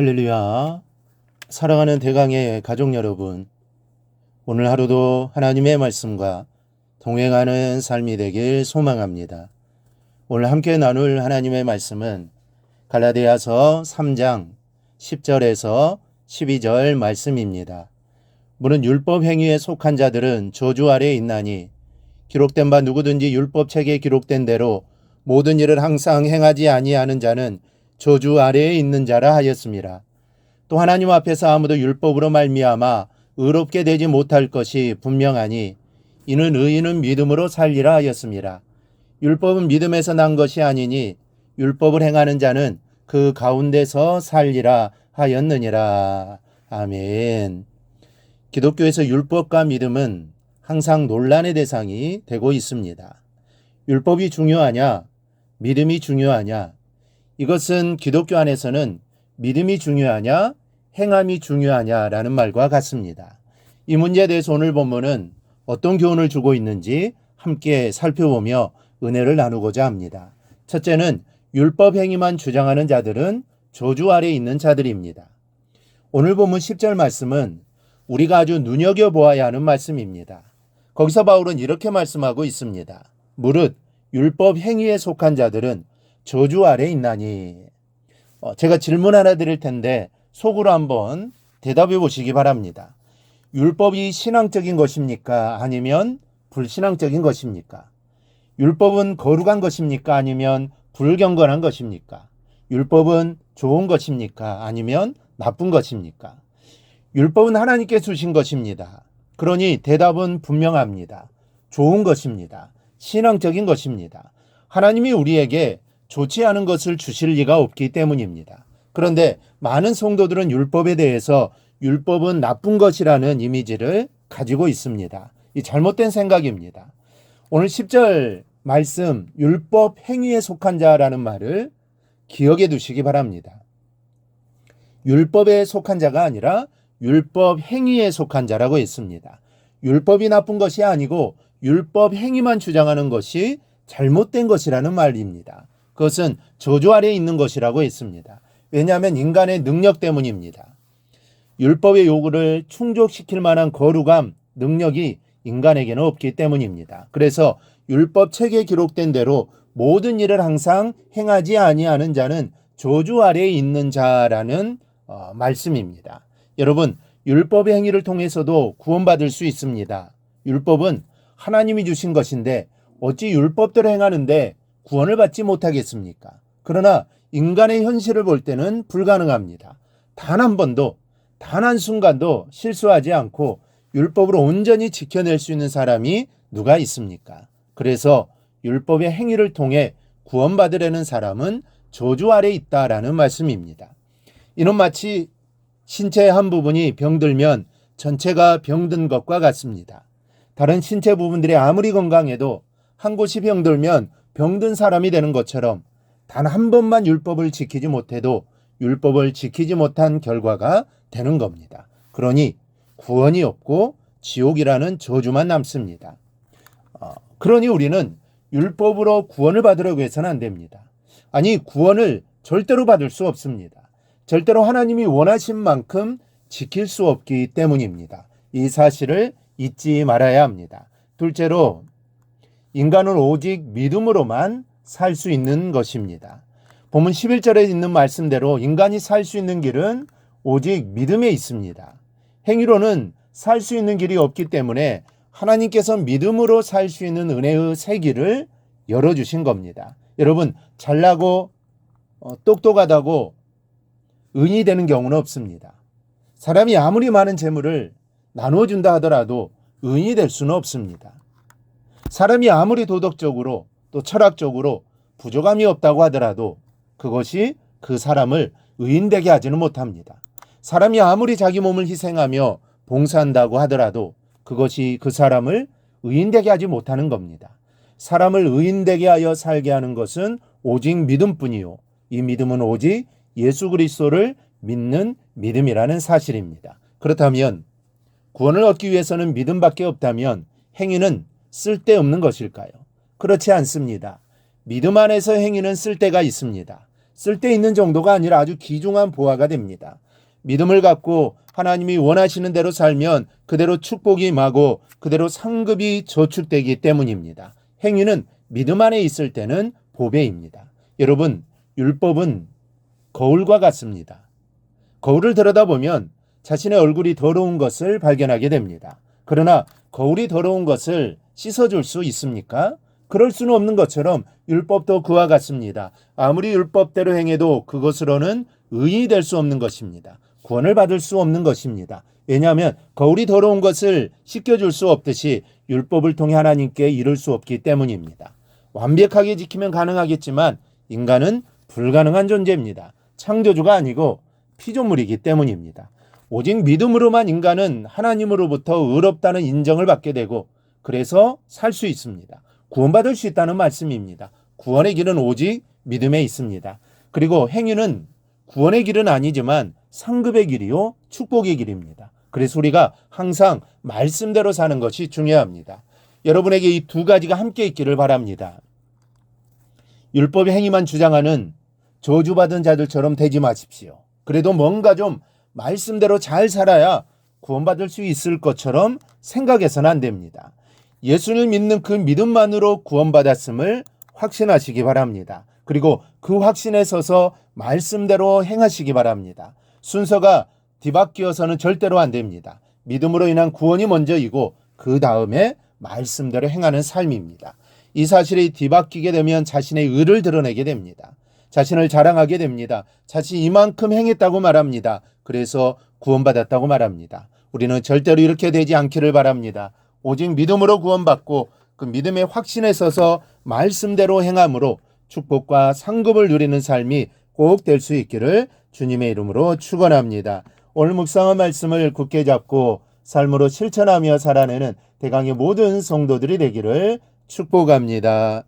할렐루야. 사랑하는 대강의 가족 여러분, 오늘 하루도 하나님의 말씀과 동행하는 삶이 되길 소망합니다. 오늘 함께 나눌 하나님의 말씀은 갈라디아서 3장 10절에서 12절 말씀입니다. 무릇 율법 행위에 속한 자들은 저주 아래에 있나니 기록된 바 누구든지 율법책에 기록된 대로 모든 일을 항상 행하지 아니하는 자는 저주 아래에 있는 자라 하였습니다. 또 하나님 앞에서 아무도 율법으로 말미암아 의롭게 되지 못할 것이 분명하니 이는 의인은 믿음으로 살리라 하였습니다. 율법은 믿음에서 난 것이 아니니 율법을 행하는 자는 그 가운데서 살리라 하였느니라. 아멘. 기독교에서 율법과 믿음은 항상 논란의 대상이 되고 있습니다. 율법이 중요하냐? 믿음이 중요하냐? 이것은 기독교 안에서는 믿음이 중요하냐, 행함이 중요하냐라는 말과 같습니다. 이 문제에 대해서 오늘 본문은 어떤 교훈을 주고 있는지 함께 살펴보며 은혜를 나누고자 합니다. 첫째는 율법 행위만 주장하는 자들은 저주 아래에 있는 자들입니다. 오늘 본문 10절 말씀은 우리가 아주 눈여겨보아야 하는 말씀입니다. 거기서 바울은 이렇게 말씀하고 있습니다. 무릇 율법 행위에 속한 자들은 저주 아래에 있나니. 제가 질문 하나 드릴 텐데 속으로 한번 대답해 보시기 바랍니다. 율법이 신앙적인 것입니까? 아니면 불신앙적인 것입니까? 율법은 거룩한 것입니까? 아니면 불경건한 것입니까? 율법은 좋은 것입니까? 아니면 나쁜 것입니까? 율법은 하나님께 주신 것입니다. 그러니 대답은 분명합니다. 좋은 것입니다. 신앙적인 것입니다. 하나님이 우리에게 좋지 않은 것을 주실 리가 없기 때문입니다. 그런데 많은 성도들은 율법에 대해서 율법은 나쁜 것이라는 이미지를 가지고 있습니다. 이 잘못된 생각입니다. 오늘 10절 말씀 율법 행위에 속한 자라는 말을 기억해 두시기 바랍니다. 율법에 속한 자가 아니라 율법 행위에 속한 자라고 했습니다. 율법이 나쁜 것이 아니고 율법 행위만 주장하는 것이 잘못된 것이라는 말입니다. 그것은 저주 아래에 있는 것이라고 했습니다. 왜냐하면 인간의 능력 때문입니다. 율법의 요구를 충족시킬 만한 거룩함, 능력이 인간에게는 없기 때문입니다. 그래서 율법책에 기록된 대로 모든 일을 항상 행하지 아니하는 자는 저주 아래에 있는 자라는 말씀입니다. 여러분, 율법의 행위를 통해서도 구원받을 수 있습니다. 율법은 하나님이 주신 것인데 어찌 율법대로 행하는데 구원을 받지 못하겠습니까? 그러나 인간의 현실을 볼 때는 불가능합니다. 단 한 번도, 단 한순간도 실수하지 않고 율법으로 온전히 지켜낼 수 있는 사람이 누가 있습니까? 그래서 율법의 행위를 통해 구원받으려는 사람은 저주 아래에 있다라는 말씀입니다. 이는 마치 신체의 한 부분이 병들면 전체가 병든 것과 같습니다. 다른 신체 부분들이 아무리 건강해도 한 곳이 병들면 병든 사람이 되는 것처럼 단 한 번만 율법을 지키지 못해도 율법을 지키지 못한 결과가 되는 겁니다. 그러니 구원이 없고 지옥이라는 저주만 남습니다. 그러니 우리는 율법으로 구원을 받으려고 해서는 안 됩니다. 아니, 구원을 절대로 받을 수 없습니다. 절대로 하나님이 원하신 만큼 지킬 수 없기 때문입니다. 이 사실을 잊지 말아야 합니다. 둘째로 인간은 오직 믿음으로만 살 수 있는 것입니다. 본문 11절에 있는 말씀대로 인간이 살 수 있는 길은 오직 믿음에 있습니다. 행위로는 살 수 있는 길이 없기 때문에 하나님께서 믿음으로 살 수 있는 은혜의 새 길을 열어주신 겁니다. 여러분, 잘나고 똑똑하다고 의인이 되는 경우는 없습니다. 사람이 아무리 많은 재물을 나누어준다 하더라도 의인이 될 수는 없습니다. 사람이 아무리 도덕적으로 또 철학적으로 부족함이 없다고 하더라도 그것이 그 사람을 의인되게 하지는 못합니다. 사람이 아무리 자기 몸을 희생하며 봉사한다고 하더라도 그것이 그 사람을 의인되게 하지 못하는 겁니다. 사람을 의인되게 하여 살게 하는 것은 오직 믿음뿐이요. 이 믿음은 오직 예수 그리스도를 믿는 믿음이라는 사실입니다. 그렇다면 구원을 얻기 위해서는 믿음밖에 없다면 행위는 쓸데없는 것일까요? 그렇지 않습니다. 믿음 안에서 행위는 쓸데가 있습니다. 쓸데있는 정도가 아니라 아주 귀중한 보화가 됩니다. 믿음을 갖고 하나님이 원하시는 대로 살면 그대로 축복이 임하고 그대로 상급이 저축되기 때문입니다. 행위는 믿음 안에 있을 때는 보배입니다. 여러분, 율법은 거울과 같습니다. 거울을 들여다보면 자신의 얼굴이 더러운 것을 발견하게 됩니다. 그러나 거울이 더러운 것을 씻어줄 수 있습니까? 그럴 수는 없는 것처럼 율법도 그와 같습니다. 아무리 율법대로 행해도 그것으로는 의인이 될 수 없는 것입니다. 구원을 받을 수 없는 것입니다. 왜냐하면 거울이 더러운 것을 씻겨줄 수 없듯이 율법을 통해 하나님께 이룰 수 없기 때문입니다. 완벽하게 지키면 가능하겠지만 인간은 불가능한 존재입니다. 창조주가 아니고 피조물이기 때문입니다. 오직 믿음으로만 인간은 하나님으로부터 의롭다는 인정을 받게 되고 그래서 살 수 있습니다. 구원받을 수 있다는 말씀입니다. 구원의 길은 오직 믿음에 있습니다. 그리고 행위는 구원의 길은 아니지만 상급의 길이요 축복의 길입니다. 그래서 우리가 항상 말씀대로 사는 것이 중요합니다. 여러분에게 이 두 가지가 함께 있기를 바랍니다. 율법의 행위만 주장하는 저주받은 자들처럼 되지 마십시오. 그래도 뭔가 좀 말씀대로 잘 살아야 구원받을 수 있을 것처럼 생각해서는 안 됩니다. 예수를 믿는 그 믿음만으로 구원받았음을 확신하시기 바랍니다. 그리고 그 확신에 서서 말씀대로 행하시기 바랍니다. 순서가 뒤바뀌어서는 절대로 안 됩니다. 믿음으로 인한 구원이 먼저이고 그 다음에 말씀대로 행하는 삶입니다. 이 사실이 뒤바뀌게 되면 자신의 의를 드러내게 됩니다. 자신을 자랑하게 됩니다. 자신이 이만큼 행했다고 말합니다. 그래서 구원받았다고 말합니다. 우리는 절대로 이렇게 되지 않기를 바랍니다. 오직 믿음으로 구원받고 그 믿음의 확신에 서서 말씀대로 행함으로 축복과 상급을 누리는 삶이 꼭 될 수 있기를 주님의 이름으로 축원합니다. 오늘 묵상한 말씀을 굳게 잡고 삶으로 실천하며 살아내는 대강의 모든 성도들이 되기를 축복합니다.